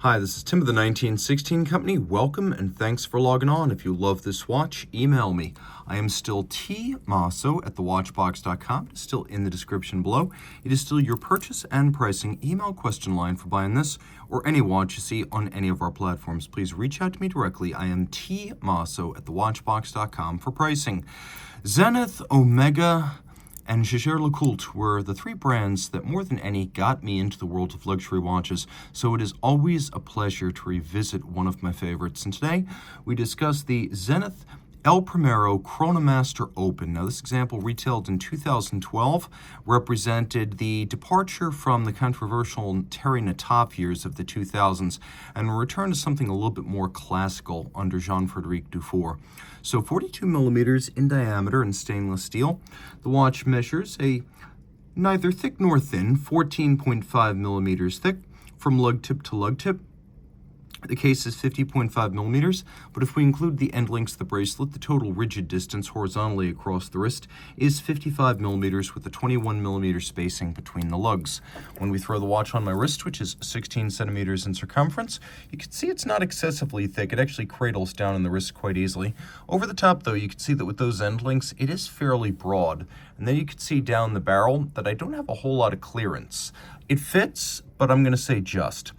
Hi, this is Tim of the 1916 Company. Welcome and thanks for logging on. If you love this watch, email me. I am still Team Mosso at thewatchbox.com. It's still in the description below. It is still your purchase and pricing email question line for buying this or any watch you see on any of our platforms. Please reach out to me directly. I am Team Mosso at thewatchbox.com for pricing. Zenith, Omega, and Jaeger-LeCoultre were the three brands that more than any got me into the world of luxury watches, so it is always a pleasure to revisit one of my favorites. And today we discuss the Zenith El Primero Chronomaster Open. Now, this example, retailed in 2012, represented the departure from the controversial Terry Nataf years of the 2000s and returned to something a little bit more classical under Jean-Frédéric Dufour. So 42 millimeters in diameter in stainless steel. The watch measures a neither thick nor thin, 14.5 millimeters thick from lug tip to lug tip. The case is 50.5 millimeters, but if we include the end links of the bracelet, the total rigid distance horizontally across the wrist is 55 millimeters with a 21 millimeter spacing between the lugs. When we throw the watch on my wrist, which is 16 centimeters in circumference, you can see it's not excessively thick. It actually cradles down in the wrist quite easily. Over the top, though, you can see that with those end links, it is fairly broad. And then you can see down the barrel that I don't have a whole lot of clearance. It fits, but I'm going to say just.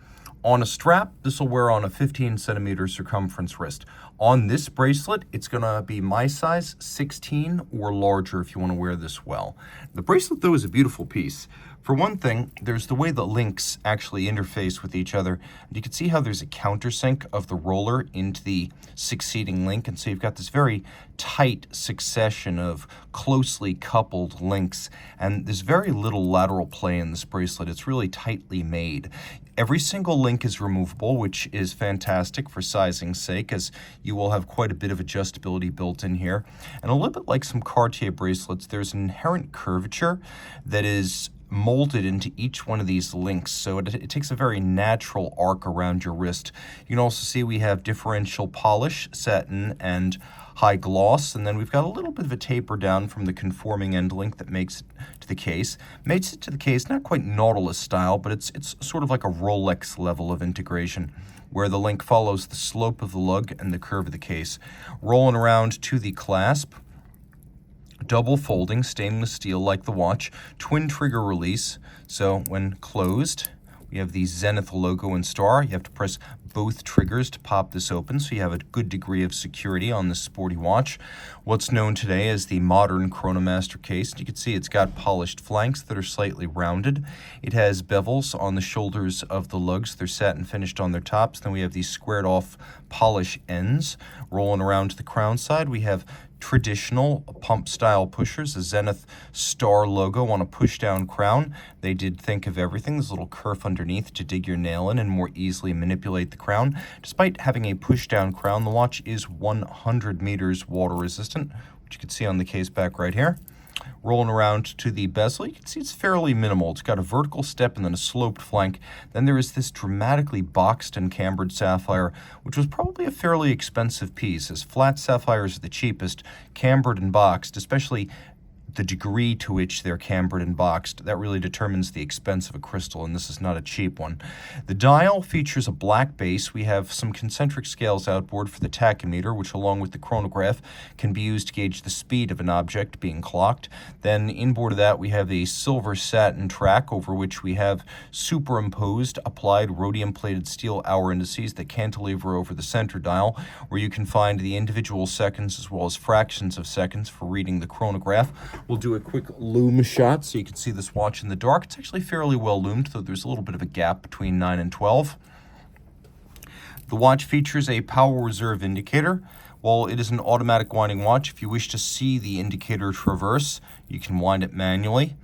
On a strap, this will wear on a 15 centimeter circumference wrist. On this bracelet, it's going to be my size, 16 or larger if you want to wear this well. The bracelet, though, is a beautiful piece. For one thing, there's the way the links actually interface with each other. And you can see how there's a countersink of the roller into the succeeding link. And so you've got this very tight succession of closely coupled links. And there's very little lateral play in this bracelet. It's really tightly made. Every single link is removable, which is fantastic for sizing's sake, as you will have quite a bit of adjustability built in here. And a little bit like some Cartier bracelets, there's an inherent curvature that is molded into each one of these links, so it takes a very natural arc around your wrist. You can also see we have differential polish, satin, and high gloss, and then we've got a little bit of a taper down from the conforming end link that makes it to the case. Makes it to the case not quite Nautilus style, but it's sort of like a Rolex level of integration, where the link follows the slope of the lug and the curve of the case. Rolling around to the clasp, double folding, stainless steel like the watch, twin trigger release. So when closed, we have the Zenith logo and star. You have to press both triggers to pop this open, so you have a good degree of security on this sporty watch. What's known today as the modern Chronomaster case. You can see it's got polished flanks that are slightly rounded. It has bevels on the shoulders of the lugs. They're satin finished on their tops. Then we have these squared off polish ends. Rolling around to the crown side, we have traditional pump style pushers, a Zenith star logo on a push down crown. They did think of everything. There's a little kerf underneath to dig your nail in and more easily manipulate the crown. Despite having a push down crown, the watch is 100 meters water resistant, which you can see on the case back right here. Rolling around to the bezel, you can see it's fairly minimal. It's got a vertical step and then a sloped flank. Then there is this dramatically boxed and cambered sapphire, which was probably a fairly expensive piece, as flat sapphires are the cheapest. Cambered and boxed, especially the degree to which they're cambered and boxed, that really determines the expense of a crystal, and this is not a cheap one. The dial features a black base. We have some concentric scales outboard for the tachymeter, which along with the chronograph can be used to gauge the speed of an object being clocked. Then inboard of that we have a silver satin track over which we have superimposed applied rhodium-plated steel hour indices that cantilever over the center dial, where you can find the individual seconds as well as fractions of seconds for reading the chronograph. We'll do a quick lume shot so you can see this watch in the dark. It's actually fairly well loomed, though there's a little bit of a gap between 9 and 12. The watch features a power reserve indicator. While it is an automatic winding watch, if you wish to see the indicator traverse, you can wind it manually.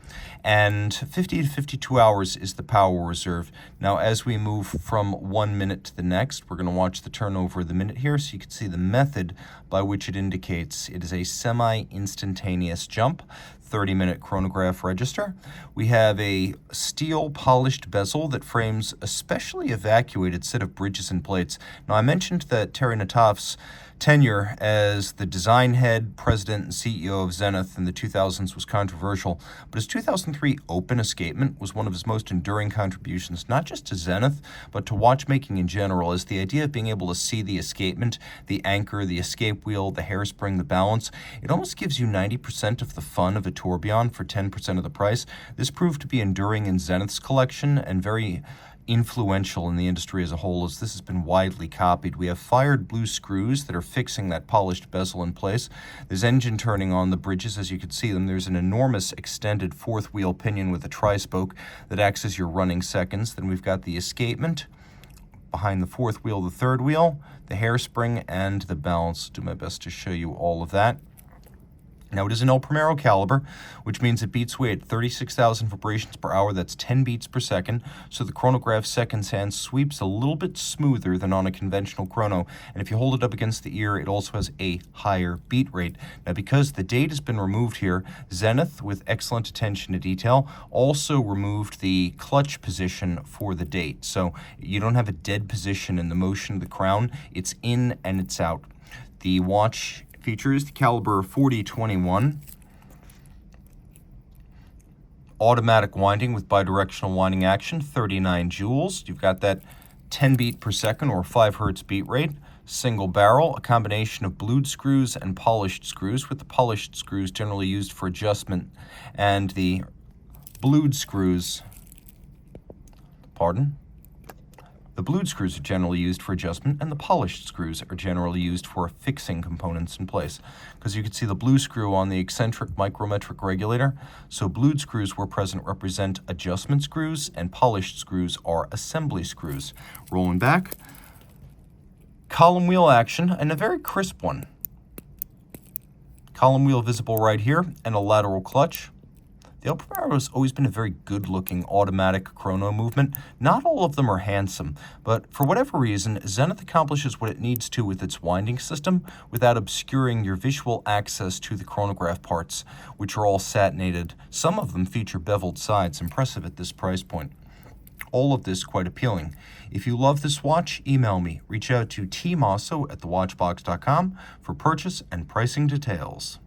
And 50 to 52 hours is the power reserve. Now, as we move from 1 minute to the next, we're going to watch the turnover of the minute here so you can see the method by which it indicates. It is a semi-instantaneous jump. 30-minute chronograph register. We have a steel polished bezel that frames a specially evacuated set of bridges and plates. Now, I mentioned that Terry Nataf's tenure as the design head, president, and CEO of Zenith in the 2000s was controversial, but his 2003 open escapement was one of his most enduring contributions, not just to Zenith, but to watchmaking in general, as the idea of being able to see the escapement, the anchor, the escape wheel, the hairspring, the balance, it almost gives you 90% of the fun of a tourbillon for 10% of the price. This proved to be enduring in Zenith's collection and very influential in the industry as a whole, as this has been widely copied. We have fired blue screws that are fixing that polished bezel in place. There's engine turning on the bridges as you can see them. There's an enormous extended fourth wheel pinion with a tri-spoke that acts as your running seconds. Then we've got the escapement behind the fourth wheel, the third wheel, the hairspring, and the balance. Do my best to show you all of that. Now, it is an El Primero caliber, which means it beats away at 36,000 vibrations per hour. That's 10 beats per second. So the chronograph seconds hand sweeps a little bit smoother than on a conventional chrono. And if you hold it up against the ear, it also has a higher beat rate. Now, because the date has been removed here, Zenith, with excellent attention to detail, also removed the clutch position for the date. So you don't have a dead position in the motion of the crown. It's in and it's out. The watch features the caliber 4021, automatic winding with bidirectional winding action, 39 joules. You've got that 10 beat per second or 5 hertz beat rate, single barrel, a combination of blued screws and polished screws, with the polished screws generally used for adjustment and the blued screws, the blued screws are generally used for adjustment, and the polished screws are generally used for fixing components in place. Because you can see the blue screw on the eccentric micrometric regulator. So blued screws where present represent adjustment screws, and polished screws are assembly screws. Rolling back, column wheel action, and a very crisp one. Column wheel visible right here, and a lateral clutch. The El Primero has always been a very good-looking automatic chrono movement. Not all of them are handsome, but for whatever reason, Zenith accomplishes what it needs to with its winding system without obscuring your visual access to the chronograph parts, which are all satinated. Some of them feature beveled sides, impressive at this price point. All of this quite appealing. If you love this watch, email me. Reach out to tmosso@thewatchbox.com for purchase and pricing details.